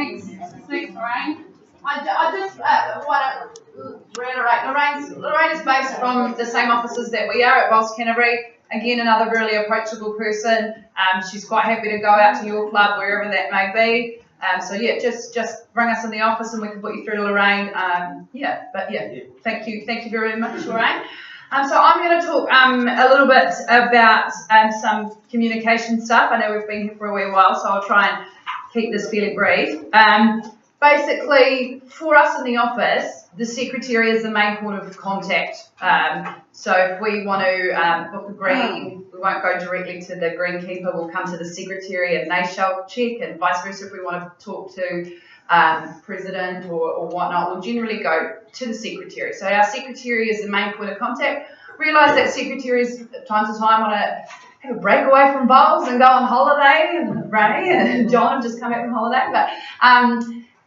Thanks, Lorraine. I just want to reiterate, Lorraine is based from the same offices that we are at Canterbury. Again, another really approachable person. She's quite happy to go out to your club, wherever that may be. So yeah, just ring us in the office and we can put you through to Lorraine. Thank you very much, Lorraine. So I'm going to talk a little bit about some communication stuff. I know we've been here for a wee while, so I'll try and keep this fairly brief. Basically, for us in the office, the secretary is the main point of contact. So if we want to book a green, we won't go directly to the greenkeeper, we'll come to the secretary and they shall check, and vice versa if we want to talk to president or whatnot, we'll generally go to the secretary. So our secretary is the main point of contact. Realise that secretaries time to time want to have a break away from bowls and go on holiday, and Ray and John have just come back from holiday, but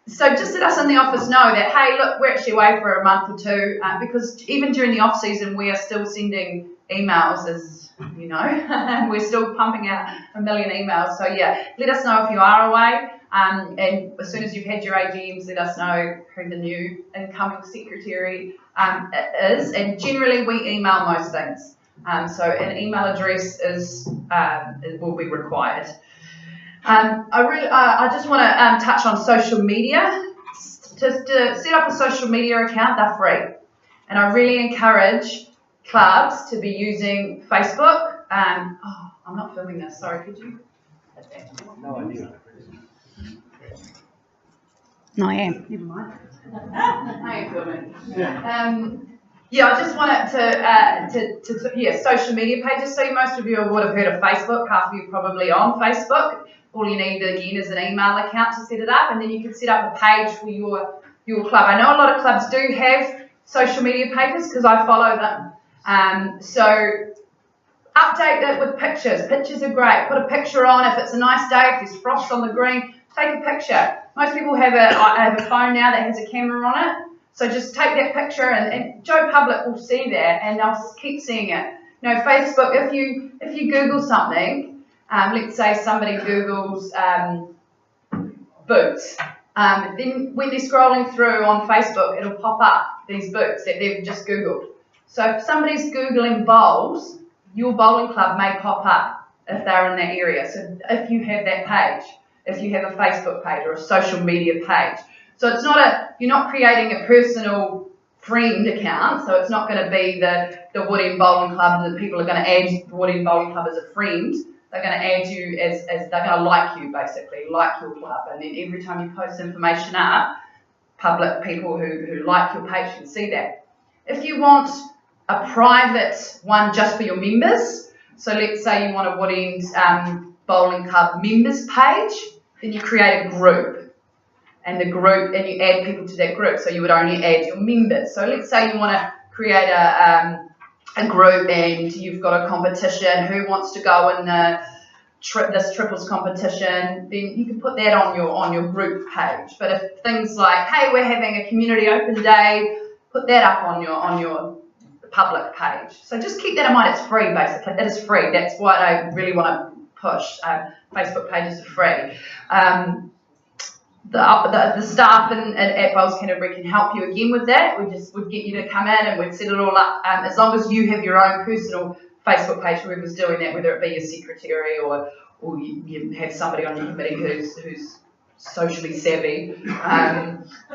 so just let us in the office know that, hey, look, we're actually away for a month or two, because even during the off season we are still sending emails, as you know, and we're still pumping out a million emails. So yeah, let us know if you are away, and as soon as you've had your AGMs, let us know who the new incoming secretary is, and generally we email most things. So an email address will be required. I just want to touch on social media. To set up a social media account, they're free, and I really encourage clubs to be using Facebook. I'm not filming this. Sorry, could you? No idea. No, I am. Never mind. I am filming. Yeah. I just wanted to social media pages. So most of you would have heard of Facebook. Half of you probably on Facebook. All you need again is an email account to set it up, and then you can set up a page for your club. I know a lot of clubs do have social media pages because I follow them. So update it with pictures. Pictures are great. Put a picture on if it's a nice day. If there's frost on the green, take a picture. Most people have a phone now that has a camera on it. So just take that picture, and Joe Public will see that, and they'll keep seeing it. You know, Facebook. If you Google something. Let's say somebody Googles boots. Then when they're scrolling through on Facebook, it'll pop up these boots that they've just Googled. So if somebody's Googling bowls, your bowling club may pop up if they're in that area. So if you have that page, if you have a Facebook page or a social media page. So it's not you're not creating a personal friend account, so it's not going to be the Woodend Bowling Club that people are going to add the Woodend Bowling Club as a friend. They're going to add you as they're going to like you, basically, like your club. And then every time you post information up, public people who like your page can see that. If you want a private one just for your members, so let's say you want a Woodend Bowling Club members page, then you create a group. And you add people to that group, so you would only add your members. So let's say you want to create a group and you've got a competition, who wants to go in this triples competition, then you can put that on your group page. But if things like, hey, we're having a community open day, put that up on your public page. So just keep that in mind. It's free, basically. It is free. That's what I really want to push. Facebook pages are free. The staff at Bowls Canterbury can help you again with that. We'd get you to come in and we'd set it all up. As long as you have your own personal Facebook page, whoever's doing that, whether it be your secretary or you have somebody on your committee who's socially savvy,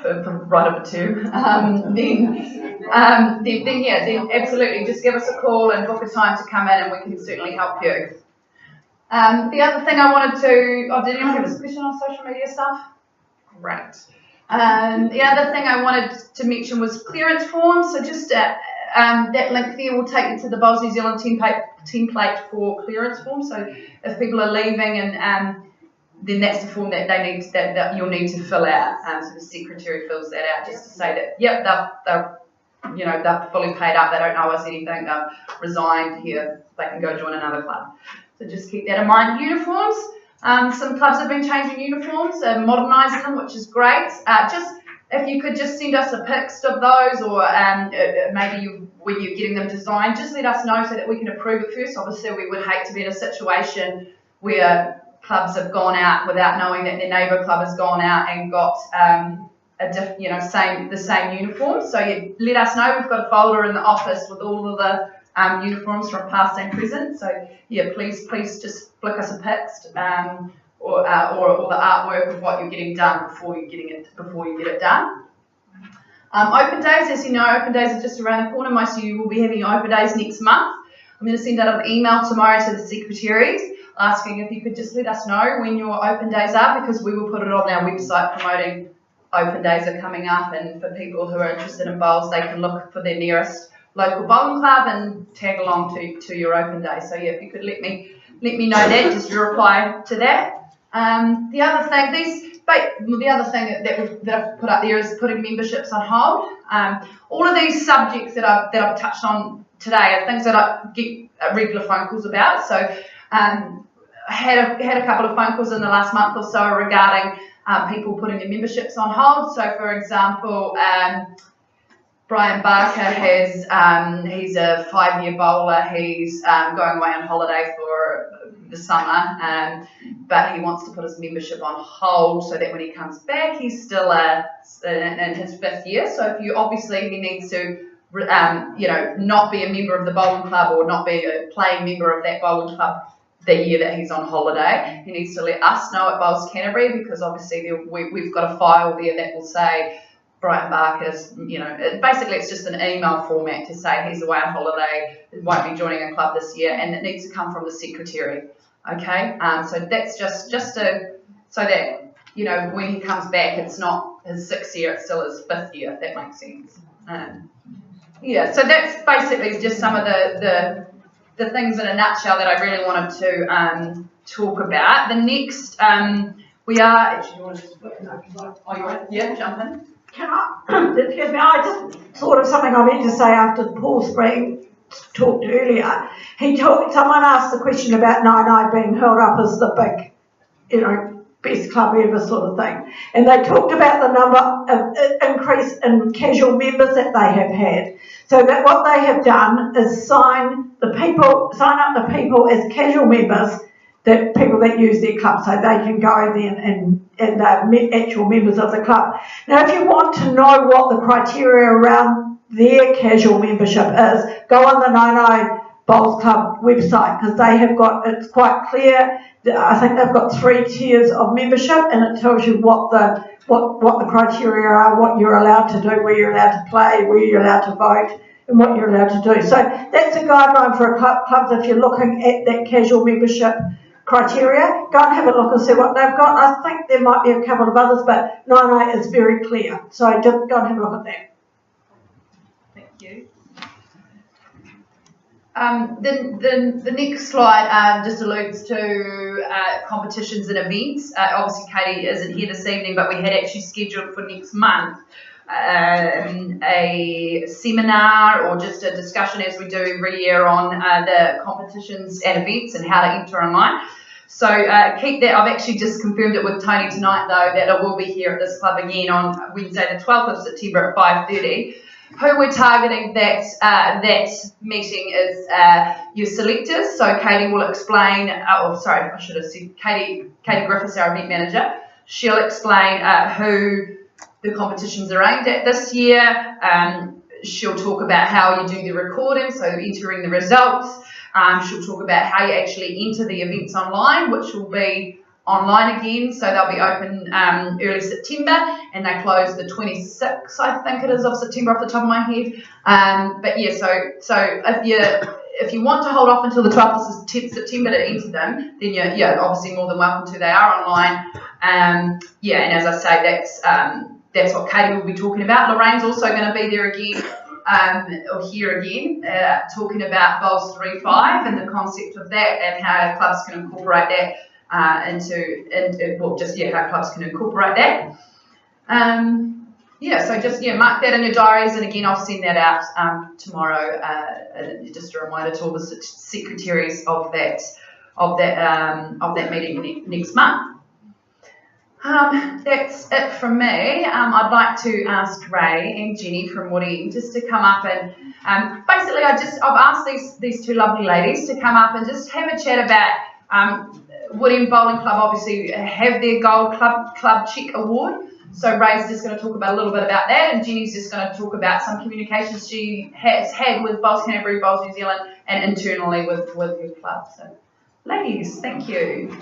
for right of a term, then absolutely just give us a call and book a time to come in, and we can certainly help you. The other thing I wanted to, did anyone have a question on social media stuff? Great. The other thing I wanted to mention was clearance forms. So just that link there will take you to the Bowls New Zealand template for clearance forms. So if people are leaving, and then that's the form that they need that you'll need to fill out. So the secretary fills that out just to say that yep, they're fully paid up. They don't owe us anything. They've resigned here. They can go join another club. So just keep that in mind. Uniforms. Some clubs have been changing uniforms and modernising them, which is great. Just if you could just send us a pics of those, or maybe when you're getting them designed, just let us know so that we can approve it first. Obviously, we would hate to be in a situation where clubs have gone out without knowing that their neighbour club has gone out and got the same uniform. So you let us know. We've got a folder in the office with all of the uniforms from past and present. So yeah, please just flick us a text or the artwork of what you're getting done before you get it done. Open days, as you know, open days are just around the corner. Most of you will be having open days next month. I'm going to send out an email tomorrow to the secretaries asking if you could just let us know when your open days are, because we will put it on our website promoting open days are coming up, and for people who are interested in bowls, they can look for their nearest local bowling club and tag along to your open day. So yeah, if you could let me know that, just reply to that. The other thing that I've put up there is putting memberships on hold. All of these subjects that I've touched on today are things that I get regular phone calls about. So had a couple of phone calls in the last month or so regarding people putting their memberships on hold. So for example, Brian Barker has he's a 5-year bowler. He's going away on holiday for the summer, but he wants to put his membership on hold so that when he comes back, he's still in his 5th year. So he needs to not be a member of the bowling club or not be a playing member of that bowling club the year that he's on holiday. He needs to let us know at Bowls Canterbury, because obviously we've got a file there that will say Brian Barker's, basically it's just an email format to say he's away on holiday, won't be joining a club this year, and it needs to come from the secretary. Okay, so that's just so that when he comes back, it's not his 6th year, it's still his 5th year, if that makes sense. So that's basically just some of the things in a nutshell that I really wanted to talk about. The next, we are. Actually, you want to just jump in. Can I, excuse me, I just thought of something I meant to say after Paul Spring talked earlier. Someone asked the question about 9i being held up as the big, best club ever sort of thing. And they talked about the number of increase in casual members that they have had. So that what they have done is sign up the people as casual members, the people that use their club, so they can go then and they're actual members of the club. Now, if you want to know what the criteria around their casual membership is, go on the 9i Bowls Club website, because they have got, it's quite clear. I think they've got 3 tiers of membership, and it tells you what the criteria are, what you're allowed to do, where you're allowed to play, where you're allowed to vote, and what you're allowed to do. So that's a guideline for clubs if you're looking at that casual membership criteria. Go and have a look and see what they've got. I think there might be a couple of others, but 9i is very clear. So just go and have a look at that. Thank you. The next slide just alludes to competitions and events. Obviously, Katie isn't here this evening, but we had actually scheduled for next month a seminar or just a discussion, as we do every year, on the competitions and events and how to enter online. So keep that. I've actually just confirmed it with Tony tonight, though, that I will be here at this club again on Wednesday the 12th of September at 5:30. Who we're targeting that meeting is your selectors. So Katie will explain. I should have said Katie Griffiths, our event manager. She'll explain who the competitions are aimed at this year. She'll talk about how you do the recording, so entering the results. She'll talk about how you actually enter the events online, which will be online again, so they'll be open early September, and they close the 26th, I think it is, of September off the top of my head. But yeah, so if you want to hold off until the 12th of September to enter them, then you're obviously more than welcome to. They are online. And as I say, that's what Katie will be talking about. Lorraine's also going to be there again, or here again, talking about Bowls 3.5 and the concept of that and how clubs can incorporate that how clubs can incorporate that. So just mark that in your diaries, and again I'll send that out tomorrow. Just a reminder to all the secretaries of that meeting next month. That's it from me. I'd like to ask Ray and Jenny from Woody just to come up and basically I've asked these two lovely ladies to come up and just have a chat about Woodend Bowling Club obviously have their Gold Club Check Award. So Ray's just going to talk about a little bit about that, and Jenny's just going to talk about some communications she has had with Bowls Canterbury, Bowls New Zealand, and internally with her club. So, ladies, thank you.